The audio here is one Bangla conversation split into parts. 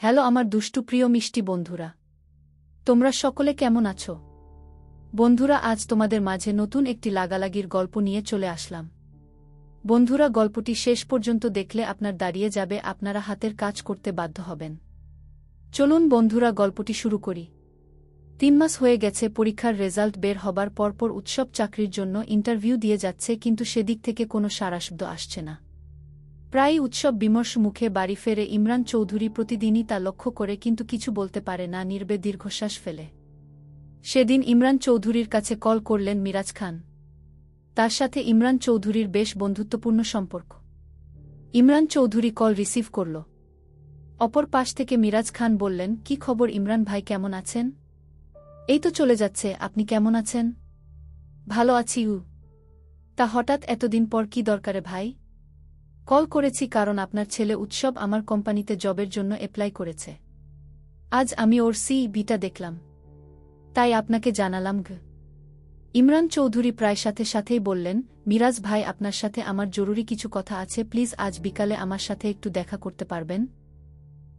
হ্যালো আমার দুষ্টু প্রিয় মিষ্টি বন্ধুরা, তোমরা সকলে কেমন আছো? বন্ধুরা, আজ তোমাদের মাঝে নতুন একটি লাগালাগির গল্প নিয়ে চলে আসলাম। বন্ধুরা, গল্পটি শেষ পর্যন্ত দেখলে আপনার দাঁড়িয়ে যাবে, আপনারা হাতের কাজ করতে বাধ্য হবেন। চলুন বন্ধুরা, গল্পটি শুরু করি। 3 মাস হয়ে গেছে পরীক্ষার রেজাল্ট বের হবার পরপর উৎসব চাকরির জন্য ইন্টারভিউ দিয়ে যাচ্ছে, কিন্তু সেদিক থেকে কোনো সাড়াশব্দ আসছে না। প্রায় উৎসব বিমর্ষ মুখে বাড়ি ফেরে ইমরান চৌধুরী প্রতিদিনই তা লক্ষ্য করে, কিন্তু কিছু বলতে পারে না, নীরবে দীর্ঘশ্বাস ফেলে। সেদিন ইমরান চৌধুরীর কাছে কল করলেন মিরাজ খান। তার সাথে ইমরান চৌধুরীর বেশ বন্ধুত্বপূর্ণ সম্পর্ক। ইমরান চৌধুরী কল রিসিভ করল। অপর পাশ থেকে মিরাজ খান বললেন, কি খবর ইমরান ভাই, কেমন আছেন? এই তো চলে যাচ্ছে, আপনি কেমন আছেন? ভালো আছি। তা হঠাৎ এতদিন পর কি দরকারে ভাই? কল করেছি কারণ আপনার ছেলে উৎসব আমার কোম্পানিতে জবের জন্য অ্যাপ্লাই করেছে। আজ আমি ওর সিভিটা দেখলাম, তাই আপনাকে জানালাম। ইমরান চৌধুরী প্রায় সাথে সাথেই বললেন, মিরাজ ভাই, আপনার সাথে আমার জরুরি কিছু কথা আছে, প্লিজ আজ বিকালে আমার সাথে একটু দেখা করতে পারবেন?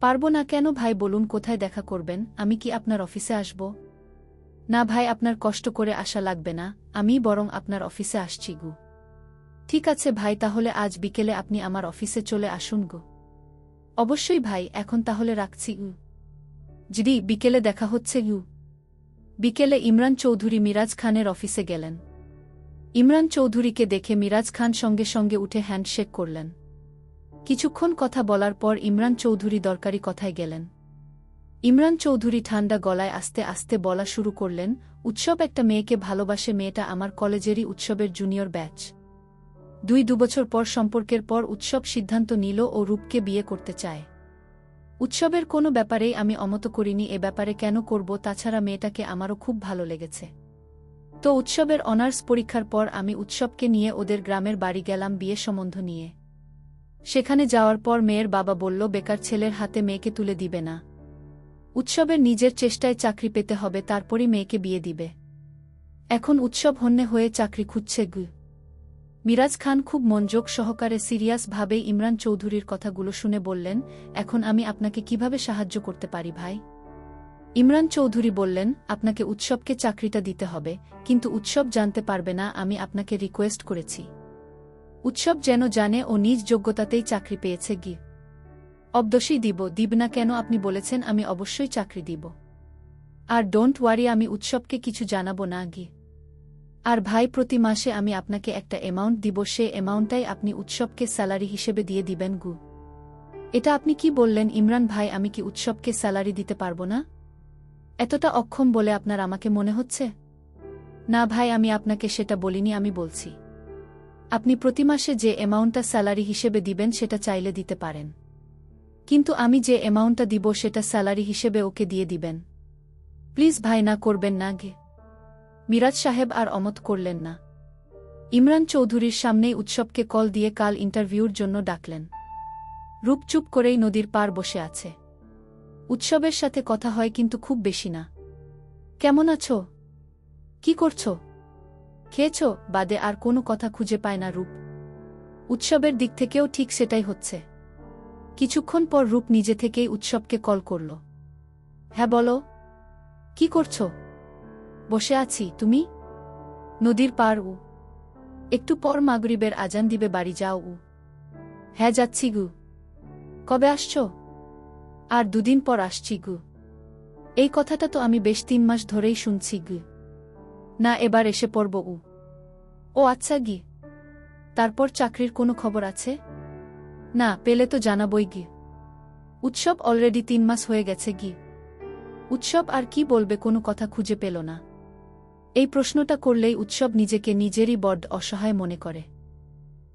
পারবো না কেন ভাই, বলুন কোথায় দেখা করবেন? আমি কি আপনার অফিসে আসব? না ভাই, আপনার কষ্ট করে আসা লাগবে না, আমি বরং আপনার অফিসে আসছি। ঠিক আছে ভাই, তাহলে আজ বিকেলে আপনি আমার অফিসে চলে আসুন। অবশ্যই ভাই, এখন তাহলে রাখছি। যদি বিকেলে দেখা হচ্ছে। বিকেলে ইমরান চৌধুরী মিরাজ খানের অফিসে গেলেন। ইমরান চৌধুরীকে দেখে মিরাজ খান সঙ্গে সঙ্গে উঠে হ্যান্ডশেক করলেন। কিছুক্ষণ কথা বলার পর ইমরান চৌধুরী দরকারি কথায় গেলেন। ইমরান চৌধুরী ঠান্ডা গলায় আস্তে আস্তে বলা শুরু করলেন, উৎসব একটা মেয়েকে ভালোবাসে, মেয়েটা আমার কলেজেরই, উৎসবের জুনিয়র ব্যাচ। 2 বছর পর সম্পর্কের পর উৎসব সিদ্ধান্ত নিল ও রূপকে বিয়ে করতে চায়। উৎসবের কোনো ব্যাপারেই আমি অমত করিনি, এ ব্যাপারে কেন করব? তাছাড়া মেয়েটাকে আমারও খুব ভালো লেগেছে। তো উৎসবের অনার্স পরীক্ষার পর আমি উৎসবকে নিয়ে ওদের গ্রামের বাড়ি গেলাম বিয়ে সম্বন্ধ নিয়ে। সেখানে যাওয়ার পর মেয়ের বাবা বলল, বেকার ছেলের হাতে মেয়েকে তুলে দিবে না। উৎসবের নিজের চেষ্টায় চাকরি পেতে হবে, তারপরই মেয়েকে বিয়ে দিবে। এখন উৎসব হন্যে হয়ে চাকরি খুঁজছে। মিরাজ খান খুব মনোযোগ সহকারে সিরিয়াস ভাবেই ইমরান চৌধুরীর কথাগুলো শুনে বললেন, এখন আমি আপনাকে কিভাবে সাহায্য করতে পারি ভাই? ইমরান চৌধুরী বললেন, আপনাকে উৎসবকে চাকরিটা দিতে হবে, কিন্তু উৎসব জানতে পারবে না, আমি আপনাকে রিকোয়েস্ট করেছি। উৎসব যেন জানে ও নিজ যোগ্যতাতেই চাকরি পেয়েছে। অবশ্যই দিব না কেন? আপনি বলেছেন, আমি অবশ্যই চাকরি দিব। আর ডোন্ট ওয়ারি, আমি উৎসবকে কিছু জানাবো না। আর ভাই, প্রতি মাসে আমি আপনাকে একটা অ্যামাউন্ট দিব, সে অ্যামাউন্টটাই আপনি উৎসবকে স্যালারি হিসেবে দিয়ে দিবেন। এটা আপনি কি বললেন ইমরান ভাই? আমি কি উৎসবকে স্যালারি দিতে পারবো না? এতটা অক্ষম বলে আপনার আমাকে মনে হচ্ছে? না ভাই, আমি আপনাকে সেটা বলিনি, আমি বলছি আপনি প্রতি মাসে যে অ্যামাউন্টটা স্যালারি হিসেবে দিবেন সেটা চাইলে দিতে পারেন, কিন্তু আমি যে অ্যামাউন্টটা দিব সেটা স্যালারি হিসেবে ওকে দিয়ে দিবেন। প্লিজ ভাই, না করবেন না। মিরাজ সাহেব আর অমত করলেন না। ইমরান চৌধুরীর সামনেই উৎসবকে কল দিয়ে কাল ইন্টারভিউর জন্য ডাকলেন। রূপ চুপ করেই নদীর পার বসে আছে। উৎসবের সাথে কথা হয়, কিন্তু খুব বেশি না। কেমন আছো? কি করছো? খেয়েছ? বাদে আর কোনো কথা খুঁজে পায় না রূপ। উৎসবের দিক থেকেও ঠিক সেটাই হচ্ছে। কিছুক্ষণ পর রূপ নিজে থেকেই উৎসবকে কল করল। হ্যাঁ বলো, কি করছো? বসে আছি, তুমি? নদীর পার। একটু পর মাগরিবের আজান দিবে, বাড়ি যাও? হ্যাঁ যাচ্ছি। কবে আসছো? আর 2 দিন পর আসছি। এই কথাটা তো আমি বেশ 3 মাস ধরেই শুনছি। না, এবার এসে পড়ব। ও আচ্ছা। তারপর চাকরির কোনো খবর আছে? না, পেলে তো জানাবই। উৎসব অলরেডি 3 মাস হয়ে গেছে। উৎসব আর কি বলবে, কোনো কথা খুঁজে পেল না। এই প্রশ্নটা করলেই উৎসব নিজেকে নিজেরই বড্ড অসহায় মনে করে।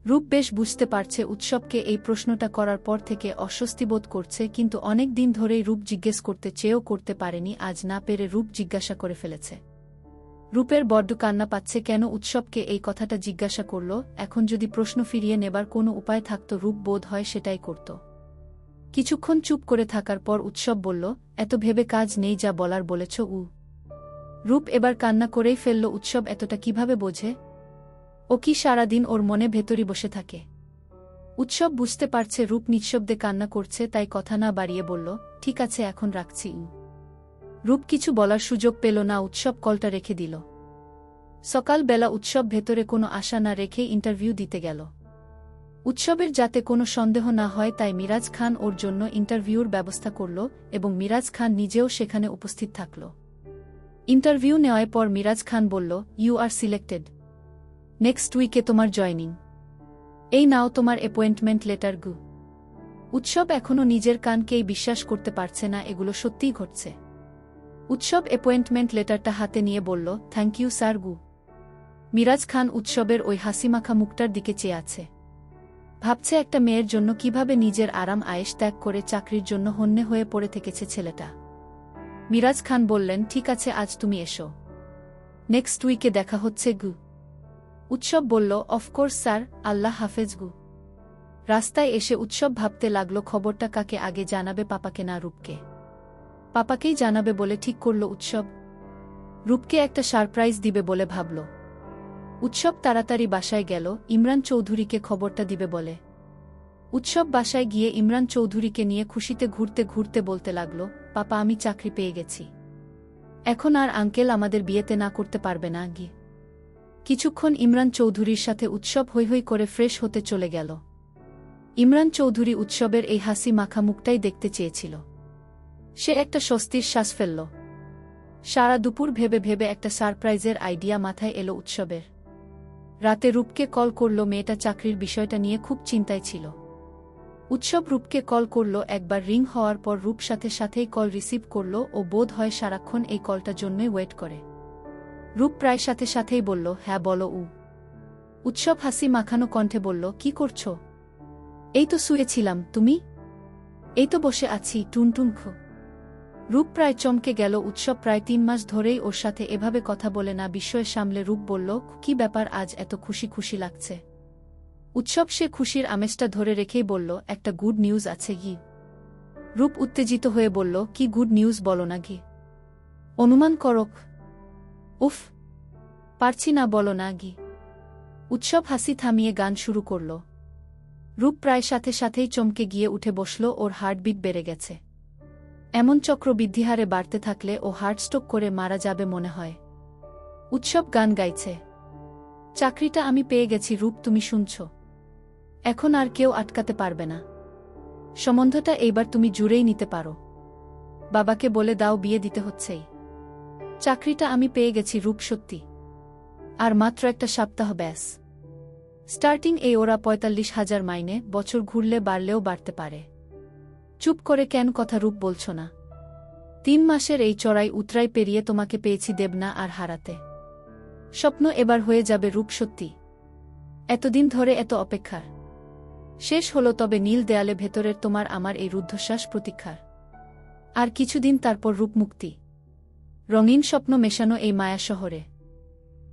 রূপ বেশ বুঝতে পারছে উৎসবকে এই প্রশ্নটা করার পর থেকে অস্বস্তি বোধ করছে, কিন্তু অনেক দিন ধরেই রূপ জিজ্ঞেস করতে চেয়েও করতে পারেনি, আজ না পেরে রূপ জিজ্ঞাসা করে ফেলেছে। রূপের বড্ড কান্না পাচ্ছে কেন উৎসবকে এই কথাটা জিজ্ঞাসা করল। এখন যদি প্রশ্ন ফিরিয়ে নেবার কোনো উপায় থাকত, রূপ বোধ হয় সেটাই করত। কিছুক্ষণ চুপ করে থাকার পর উৎসব বলল, এত ভেবে কাজ নেই, যা বলার বলেছ। রূপ এবার কান্না করেই ফেলল। উৎসব এতটা কিভাবে বোঝে? ও কি সারাদিন ওর মনে ভেতরই বসে থাকে? উৎসব বুঝতে পারছে রূপ নিঃশব্দে কান্না করছে, তাই কথা না বাড়িয়ে বলল, ঠিক আছে এখন রাখছি। রূপ কিছু বলার সুযোগ পেল না, উৎসব কলটা রেখে দিল। সকালবেলা উৎসব ভেতরে কোনো আশা না রেখে ইন্টারভিউ দিতে গেল। উৎসবের যাতে কোনো সন্দেহ না হয় তাই মিরাজ খান ওর জন্য ইন্টারভিউর ব্যবস্থা করল এবং মিরাজ খান নিজেও সেখানে উপস্থিত থাকল। ইন্টারভিউ নেওয়ার পর মিরাজ খান বলল, ইউ আর সিলেক্টেড। নেক্সট উইকে তোমার জয়নিং। এই নাও তোমার অ্যাপয়েন্টমেন্ট লেটার গু। উৎসব এখনও নিজের কানকেই বিশ্বাস করতে পারছে না এগুলো সত্যিই ঘটছে। উৎসব অ্যাপয়েন্টমেন্ট লেটারটা হাতে নিয়ে বলল, থ্যাংক ইউ স্যার গু। মিরাজ খান উৎসবের ওই হাসিমাখা মুখটার দিকে চেয়ে আছে। ভাবছে একটা মেয়ের জন্য কিভাবে নিজের আরাম আয়েশ ত্যাগ করে চাকরির জন্য হন্যে হয়ে পড়ে থেকেছে ছেলেটা। মিরাজ খান বললেন, ঠিক আছে আজ তুমি এসো, নেক্সট উইকে দেখা হচ্ছে গু। উৎসব বলল, অফকোর্স স্যার, আল্লাহ হাফেজ গু। রাস্তায় এসে উৎসব ভাবতে লাগল খবরটা কাকে আগে জানাবে, পাপাকে না রূপকে। পাপাকেই জানাবে বলে ঠিক করল উৎসব। রূপকে একটা সারপ্রাইজ দিবে বলে ভাবল। উৎসব তাড়াতাড়ি বাসায় গেল ইমরান চৌধুরীকে খবরটা দিবে বলে। উৎসব বাসায় গিয়ে ইমরান চৌধুরীকে নিয়ে খুশিতে ঘুরতে ঘুরতে বলতে লাগল, পাপা আমি চাকরি পেয়ে গেছি। এখন আর আঙ্কেল আমাদের বিয়েতে না করতে পারবে না গি। কিছুক্ষণ ইমরান চৌধুরীর সাথে উৎসব হৈ হৈ করে ফ্রেশ হতে চলে গেল। ইমরান চৌধুরী উৎসবের এই হাসি মাখা মুখটাই দেখতে চেয়েছিল। সে একটা স্বস্তির শ্বাস ফেলল। সারা দুপুর ভেবে ভেবে একটা সারপ্রাইজের আইডিয়া মাথায় এলো উৎসবের। রাতে রূপকে কল করল, মেয়েটা চাকরির বিষয়টা নিয়ে খুব চিন্তায় ছিল। উৎসব রূপকে কল করল, একবার রিং হওয়ার পর রূপ সাথে সাথেই কল রিসিভ করল ও বোধ হয় সারাক্ষণ এই কলটার জন্যই ওয়েট করে। রূপ প্রায় সাথে সাথেই বলল, হ্যাঁ বলো উ। উৎসব হাসি মাখানো কণ্ঠে বলল, কি করছো? এই তো শুয়েছিলাম, তুমি? এই তো বসে আছি, টুনটুন খো। রূপ প্রায় চমকে গেল। উৎসব প্রায় 3 মাস ধরেই ওর সাথে এভাবে কথা বলে না। বিস্ময়ের সামলে রূপ বলল, কি ব্যাপার আজ এত খুশি খুশি লাগছে? উৎসব সে খুশির আমেজটা ধরে রেখেই বলল, একটা গুড নিউজ আছে গি। রূপ উত্তেজিত হয়ে বলল, কি গুড নিউজ বলো না গি। অনুমান করক। উফ, পারছি না, বলো না গি। উৎসব হাসি থামিয়ে গান শুরু করল। রূপ প্রায় সাথে সাথেই চমকে গিয়ে উঠে বসল। ওর হার্টবিট বেড়ে গেছে। এমন চক্রবৃদ্ধি হারে বাড়তে থাকলে ও হার্টস্ট্রোক করে মারা যাবে মনে হয়। উৎসব গান গাইছে, চাকরিটা আমি পেয়ে গেছি রূপ, তুমি শুনছ? এখন আর কেউ আটকাতে পারবে না। সম্বন্ধটা এইবার তুমি জুড়েই নিতে পারো। বাবাকে বলে দাও বিয়ে দিতে হচ্ছেই। চাকরিটা আমি পেয়ে গেছি রূপ, সত্যি। আর মাত্র একটা সপ্তাহ ব্যাস। স্টার্টিং এই ওরা 45,000 মাইনে, বছর ঘুরলে বাড়লেও বাড়তে পারে। চুপ করে কেন কথা রূপ বলছ না? 3 মাসের এই চড়াই উতরাই পেরিয়ে তোমাকে পেয়েছি দেবনা আর হারাতে। স্বপ্ন এবার হয়ে যাবে রূপ, সত্যি। এতদিন ধরে এত অপেক্ষার শেষ হলো, তবে নীল দেয়ালে ভেতরের তোমার আমার এই রুদ্ধশ্বাস প্রতীক্ষার। আর কিছুদিন তারপর রূপ মুক্তি। রঙিন স্বপ্ন মেশানো এই মায়া শহরে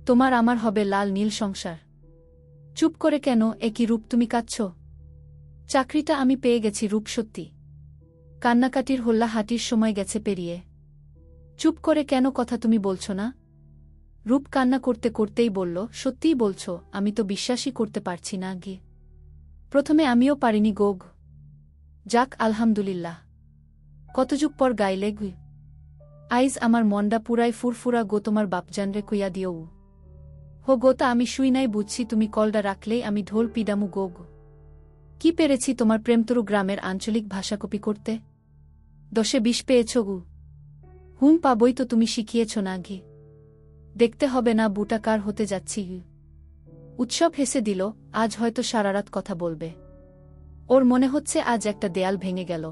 তোমার আমার হবে লাল নীল সংসার। চুপ করে কেন, একই রূপ তুমি কাঁদছ? চাকরিটা আমি পেয়ে গেছি রূপ, সত্যি। কান্নাকাটির হোল্লা হাঁটির সময় গেছে পেরিয়ে। চুপ করে কেন, কথা তুমি বলছ না? রূপ কান্না করতে করতেই বলল, সত্যিই বলছ? আমি তো বিশ্বাসই করতে পারছি না গি। প্রথমে আমিও পারিনি গোগ। যাক আলহামদুলিল্লাহ, কত যুগ পর গাইলে গি। আইজ আমার মনডা পুরাই ফুরফুরা গো, তোমার বাপজানরে কইয়া দিও হো গো। তা আমি শুই নাই বুঝছি, তুমি কলডা রাখলেই আমি ঢোল পিডামু গোগ। কি পেরেছি তোমার প্রেমতরু গ্রামের আঞ্চলিক ভাষা কপি করতে? 10এ 20 পেয়েছ গু। হুম, পাবই তো, তুমি শিখিয়েছ না ঘি। দেখতে হবে না বুটা কার হতে যাচ্ছি। উৎসব হেসে দিল, আজ হয়তো সারারাত কথা বলবে। ওর মনে হচ্ছে আজ একটা দেয়াল ভেঙে গেল।